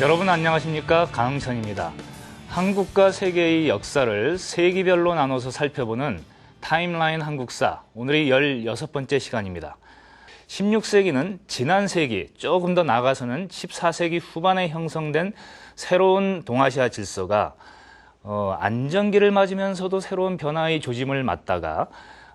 여러분 안녕하십니까? 강흥천입니다. 한국과 세계의 역사를 세기별로 나눠서 살펴보는 타임라인 한국사, 오늘이 16번째 시간입니다. 16세기는 지난 세기, 조금 더 나아가서는 14세기 후반에 형성된 새로운 동아시아 질서가 안정기를 맞으면서도 새로운 변화의 조짐을 맞다가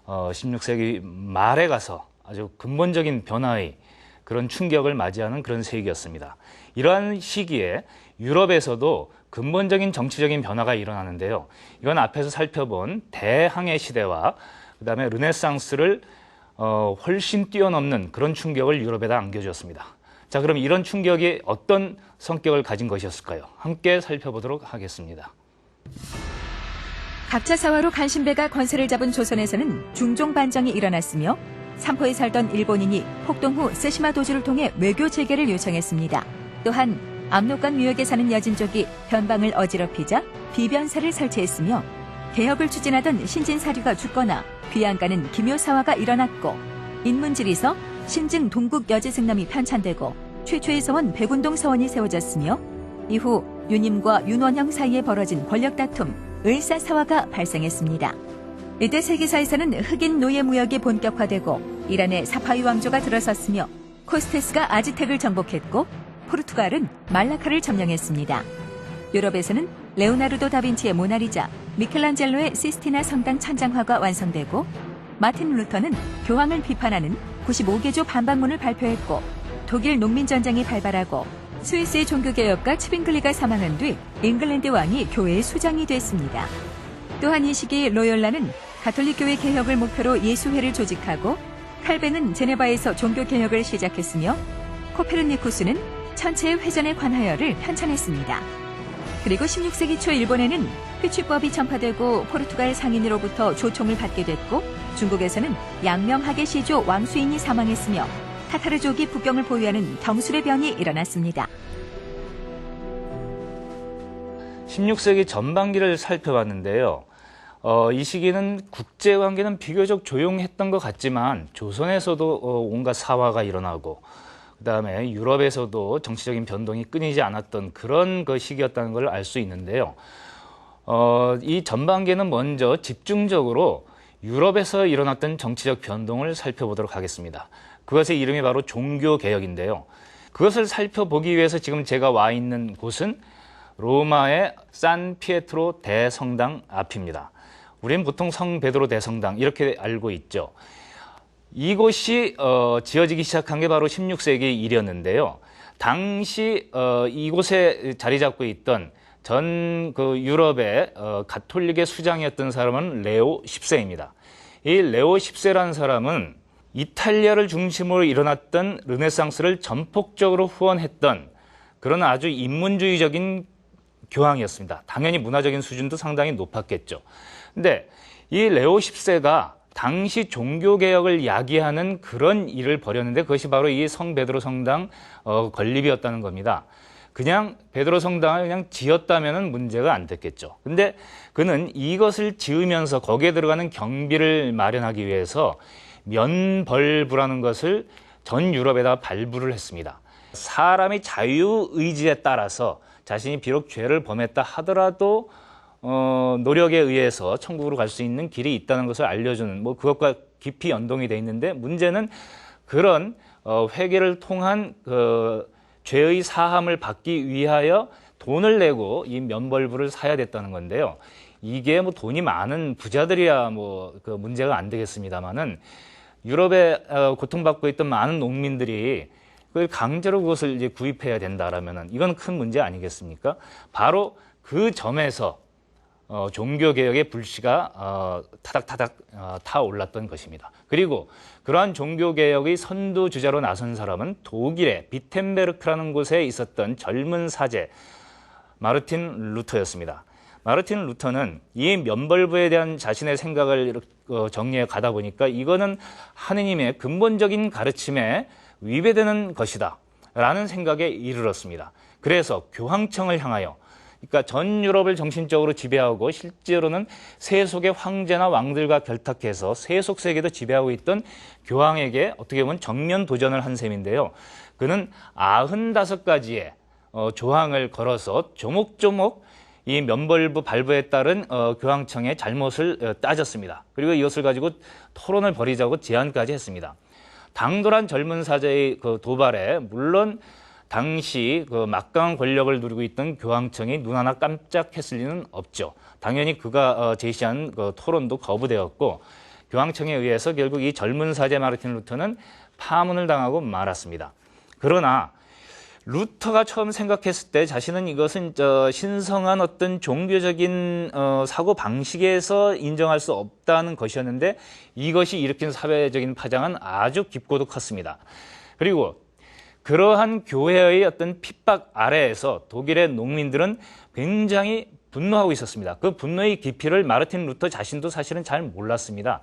16세기 말에 가서 아주 근본적인 변화의 그런 충격을 맞이하는 그런 세기였습니다. 이러한 시기에 유럽에서도 근본적인 정치적인 변화가 일어나는데요. 이건 앞에서 살펴본 대항해 시대와 그다음에 르네상스를 훨씬 뛰어넘는 그런 충격을 유럽에다 안겨주었습니다. 자, 그럼 이런 충격이 어떤 성격을 가진 것이었을까요? 함께 살펴보도록 하겠습니다. 각자 사화로 간신배가 권세를 잡은 조선에서는 중종 반정이 일어났으며 삼포에 살던 일본인이 폭동 후 세시마 도주를 통해 외교 재개를 요청했습니다. 또한 압록강 유역에 사는 여진족이 변방을 어지럽히자 비변사를 설치했으며 개혁을 추진하던 신진사류가 죽거나 귀양가는 기묘사화가 일어났고 인문지리서 신증 동국 여지승남이 편찬되고 최초의 서원 백운동 서원이 세워졌으며 이후 윤임과 윤원형 사이에 벌어진 권력 다툼 을사사화가 발생했습니다. 이때 세계사에서는 흑인 노예 무역이 본격화되고 이란의 사파위 왕조가 들어섰으며 코스테스가 아즈텍을 정복했고 포르투갈은 말라카를 점령했습니다. 유럽에서는 레오나르도 다빈치의 모나리자, 미켈란젤로의 시스티나 성당 천장화가 완성되고 마틴 루터는 교황을 비판하는 95개조 반박문을 발표했고 독일 농민전쟁이 발발하고 스위스의 종교개혁가 츠빙글리가 사망한 뒤 잉글랜드 왕이 교회의 수장이 됐습니다. 또한 이 시기 로열라는 가톨릭교회 개혁을 목표로 예수회를 조직하고 칼벤은 제네바에서 종교개혁을 시작했으며 코페르니쿠스는 천체의 회전에 관하여를 편찬했습니다. 그리고 16세기 초 일본에는 회취법이 전파되고 포르투갈 상인으로부터 조총을 받게 됐고 중국에서는 양명하게 시조 왕수인이 사망했으며 타타르족이 국경을 보유하는 경술의 변이 일어났습니다. 16세기 전반기를 살펴봤는데요. 이 시기는 국제관계는 비교적 조용했던 것 같지만 조선에서도 온갖 사화가 일어나고 그다음에 유럽에서도 정치적인 변동이 끊이지 않았던 그런 그 시기였다는 걸 알 수 있는데요. 이 전반기는 먼저 집중적으로 유럽에서 일어났던 정치적 변동을 살펴보도록 하겠습니다. 그것의 이름이 바로 종교개혁인데요. 그것을 살펴보기 위해서 지금 제가 와 있는 곳은 로마의 산 피에트로 대성당 앞입니다. 우리는 보통 성 베드로 대성당 이렇게 알고 있죠. 이곳이 지어지기 시작한 게 바로 16세기 일이었는데요. 당시 이곳에 자리 잡고 있던 전 그 유럽의 가톨릭의 수장이었던 사람은 레오 10세입니다. 이 레오 10세라는 사람은 이탈리아를 중심으로 일어났던 르네상스를 전폭적으로 후원했던 그런 아주 인문주의적인 교황이었습니다. 당연히 문화적인 수준도 상당히 높았겠죠. 근데 이 레오 10세가 당시 종교개혁을 야기하는 그런 일을 벌였는데 그것이 바로 이 성 베드로 성당 건립이었다는 겁니다. 그냥 베드로 성당을 그냥 지었다면 문제가 안 됐겠죠. 근데 그는 이것을 지으면서 거기에 들어가는 경비를 마련하기 위해서 면벌부라는 것을 전 유럽에다가 발부를 했습니다. 사람의 자유의지에 따라서 자신이 비록 죄를 범했다 하더라도 노력에 의해서 천국으로 갈 수 있는 길이 있다는 것을 알려주는 그것과 깊이 연동이 돼 있는데 문제는 그런 회개를 통한 죄의 사함을 받기 위하여 돈을 내고 이 면벌부를 사야 됐다는 건데요. 이게 돈이 많은 부자들이야 그 문제가 안 되겠습니다만은 유럽에 고통받고 있던 많은 농민들이 그걸 강제로 그것을 이제 구입해야 된다라면은 이건 큰 문제 아니겠습니까? 바로 그 점에서 종교개혁의 불씨가 타닥타닥 타올랐던 것입니다. 그리고 그러한 종교개혁의 선두주자로 나선 사람은 독일의 비텐베르크라는 곳에 있었던 젊은 사제 마르틴 루터였습니다. 마르틴 루터는 이 면벌부에 대한 자신의 생각을 정리해 가다 보니까 이거는 하느님의 근본적인 가르침에 위배되는 것이다 라는 생각에 이르렀습니다. 그래서 교황청을 향하여 그러니까 전 유럽을 정신적으로 지배하고 실제로는 세속의 황제나 왕들과 결탁해서 세속 세계도 지배하고 있던 교황에게 어떻게 보면 정면 도전을 한 셈인데요. 그는 95가지의 조항을 걸어서 조목조목 이 면벌부 발부에 따른 교황청의 잘못을 따졌습니다. 그리고 이것을 가지고 토론을 벌이자고 제안까지 했습니다. 당돌한 젊은 사제의 그 도발에 물론 당시 그 막강한 권력을 누리고 있던 교황청이 눈 하나 깜짝했을 리는 없죠. 당연히 그가 제시한 그 토론도 거부되었고 교황청에 의해서 결국 이 젊은 사제 마르틴 루터는 파문을 당하고 말았습니다. 그러나 루터가 처음 생각했을 때 자신은 이것은 신성한 어떤 종교적인 사고 방식에서 인정할 수 없다는 것이었는데 이것이 일으킨 사회적인 파장은 아주 깊고도 컸습니다. 그리고 그러한 교회의 어떤 핍박 아래에서 독일의 농민들은 굉장히 분노하고 있었습니다. 그 분노의 깊이를 마르틴 루터 자신도 사실은 잘 몰랐습니다.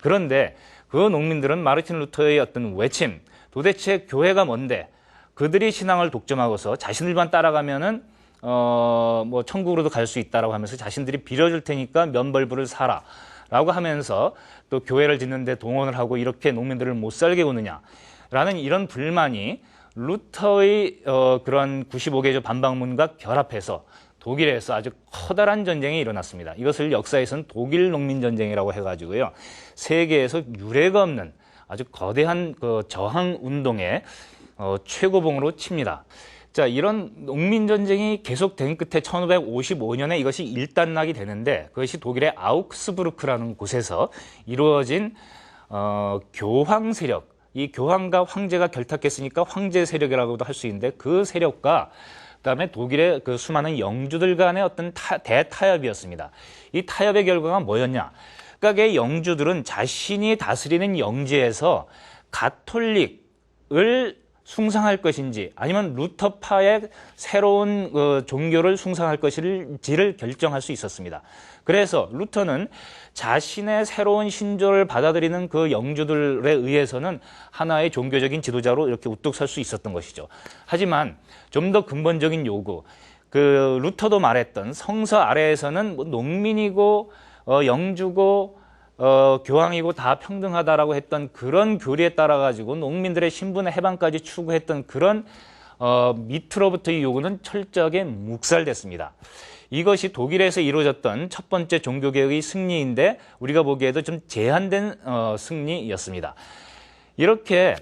그런데 그 농민들은 마르틴 루터의 어떤 외침, 도대체 교회가 뭔데 그들이 신앙을 독점하고서 자신들만 따라가면은 뭐 천국으로도 갈 수 있다라고 하면서 자신들이 빌어줄 테니까 면벌부를 사라라고 하면서 또 교회를 짓는데 동원을 하고 이렇게 농민들을 못 살게 구느냐라는 이런 불만이 루터의 그런 95개조 반박문과 결합해서 독일에서 아주 커다란 전쟁이 일어났습니다. 이것을 역사에서는 독일 농민 전쟁이라고 해가지고요, 세계에서 유례가 없는 아주 거대한 그 저항 운동의 최고봉으로 칩니다. 자, 이런 농민 전쟁이 계속된 끝에 1555년에 이것이 일단락이 되는데 그것이 독일의 아우크스부르크라는 곳에서 이루어진 교황 세력, 이 교황과 황제가 결탁했으니까 황제 세력이라고도 할 수 있는데 그 세력과 그다음에 독일의 그 수많은 영주들 간의 어떤 대타협이었습니다. 이 타협의 결과가 뭐였냐? 그러니까 영주들은 자신이 다스리는 영지에서 가톨릭을 숭상할 것인지 아니면 루터파의 새로운 종교를 숭상할 것인지를 결정할 수 있었습니다. 그래서 루터는 자신의 새로운 신조를 받아들이는 그 영주들에 의해서는 하나의 종교적인 지도자로 이렇게 우뚝 설 수 있었던 것이죠. 하지만 좀 더 근본적인 요구, 그 루터도 말했던 성서 아래에서는 뭐 농민이고 영주고 교황이고 다 평등하다라고 했던 그런 교리에 따라 가지고 농민들의 신분의 해방까지 추구했던 그런 밑으로부터의 요구는 철저하게 묵살됐습니다. 이것이 독일에서 이루어졌던 첫 번째 종교개혁의 승리인데 우리가 보기에도 좀 제한된 승리였습니다. 이렇게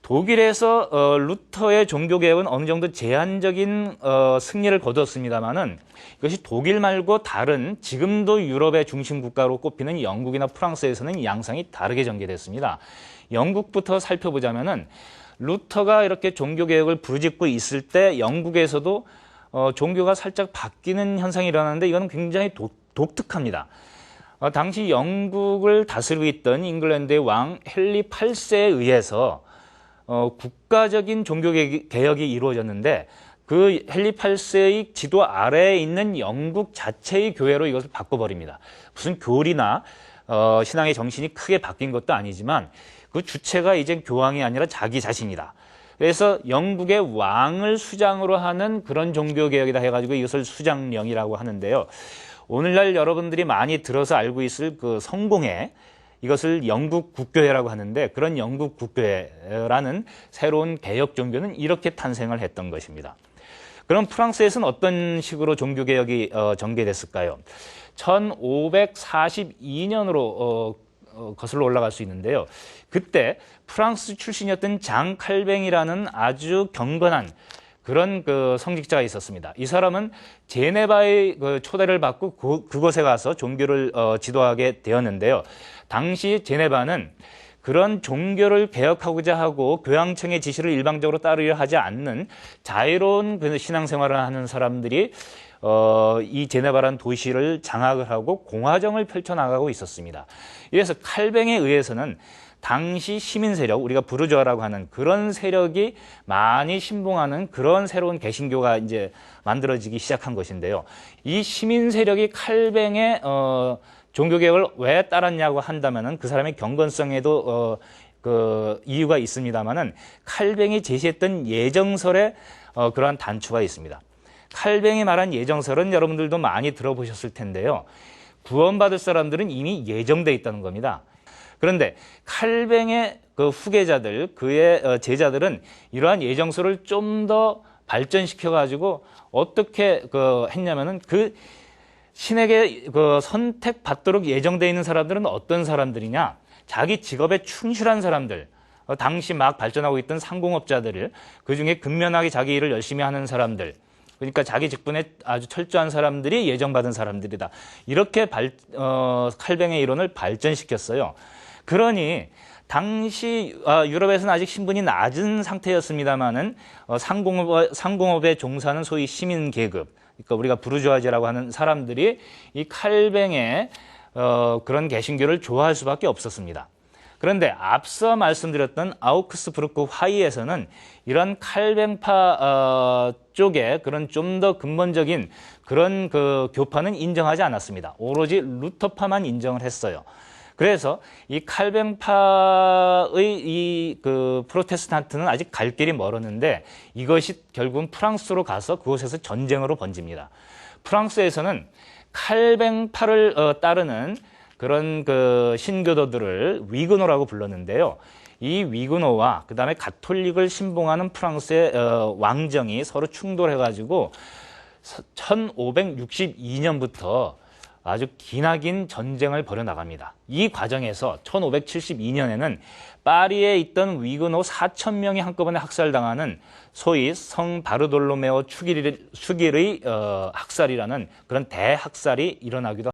독일에서 루터의 종교개혁은 어느 정도 제한적인 승리를 거두었습니다마는 이것이 독일 말고 다른 지금도 유럽의 중심 국가로 꼽히는 영국이나 프랑스에서는 양상이 다르게 전개됐습니다. 영국부터 살펴보자면은 루터가 이렇게 종교개혁을 부르짖고 있을 때 영국에서도 종교가 살짝 바뀌는 현상이 일어나는데 이거는 굉장히 독특합니다. 당시 영국을 다스리고 있던 잉글랜드의 왕 헨리 8세에 의해서 국가적인 종교개혁이 이루어졌는데 그 헨리 8세의 지도 아래에 있는 영국 자체의 교회로 이것을 바꿔버립니다. 무슨 교리나 신앙의 정신이 크게 바뀐 것도 아니지만 그 주체가 이제 교황이 아니라 자기 자신이다. 그래서 영국의 왕을 수장으로 하는 그런 종교개혁이다 해가지고 이것을 수장령이라고 하는데요. 오늘날 여러분들이 많이 들어서 알고 있을 그 성공회, 이것을 영국 국교회라고 하는데 그런 영국 국교회라는 새로운 개혁 종교는 이렇게 탄생을 했던 것입니다. 그럼 프랑스에서는 어떤 식으로 종교개혁이 전개됐을까요? 1542년으로 거슬러 올라갈 수 있는데요. 그때 프랑스 출신이었던 장 칼뱅이라는 아주 경건한 그런 그 성직자가 있었습니다. 이 사람은 제네바의 그 초대를 받고 그곳에 가서 종교를 지도하게 되었는데요. 당시 제네바는 그런 종교를 개혁하고자 하고 교황청의 지시를 일방적으로 따르려 하지 않는 자유로운 그 신앙생활을 하는 사람들이 이 제네바라는 도시를 장악을 하고 공화정을 펼쳐나가고 있었습니다. 이래서 칼뱅에 의해서는 당시 시민 세력, 우리가 부르주아라고 하는 그런 세력이 많이 신봉하는 그런 새로운 개신교가 이제 만들어지기 시작한 것인데요. 이 시민 세력이 칼뱅의 종교개혁을 왜 따랐냐고 한다면은 그 사람의 경건성에도 그 이유가 있습니다만은 칼뱅이 제시했던 예정설에 그러한 단초가 있습니다. 칼뱅이 말한 예정설은 여러분들도 많이 들어보셨을 텐데요. 구원받을 사람들은 이미 예정돼 있다는 겁니다. 그런데 칼뱅의 그 후계자들, 그의 제자들은 이러한 예정설을 좀 더 발전시켜 가지고 어떻게 했냐면은 그 신에게 선택받도록 예정되어 있는 사람들은 어떤 사람들이냐? 자기 직업에 충실한 사람들, 당시 막 발전하고 있던 상공업자들을 그중에 근면하게 자기 일을 열심히 하는 사람들, 그러니까 자기 직분에 아주 철저한 사람들이 예정받은 사람들이다. 이렇게 칼뱅의 이론을 발전시켰어요. 그러니 당시 유럽에서는 아직 신분이 낮은 상태였습니다만은 상공업에 종사하는 소위 시민 계급, 그러니까 우리가 부르주아지라고 하는 사람들이 이 칼뱅의 그런 개신교를 좋아할 수밖에 없었습니다. 그런데 앞서 말씀드렸던 아우크스부르크 화의에서는 이런 칼뱅파 쪽에 그런 좀 더 근본적인 그런 교파는 인정하지 않았습니다. 오로지 루터파만 인정을 했어요. 그래서 이 칼뱅파의 이 프로테스탄트는 아직 갈 길이 멀었는데 이것이 결국은 프랑스로 가서 그곳에서 전쟁으로 번집니다. 프랑스에서는 칼뱅파를 따르는 그런 신교도들을 위그노라고 불렀는데요. 이 위그노와 그다음에 가톨릭을 신봉하는 프랑스의 왕정이 서로 충돌해가지고 1562년부터 아주 기나긴 전쟁을 벌여나갑니다. 이 과정에서 1572년에는 파리에 있던 위그노 4,000명이 한꺼번에 학살당하는 소위 성 바르돌로메오 축일의 학살이라는 그런 대학살이 일어나기도 합니다.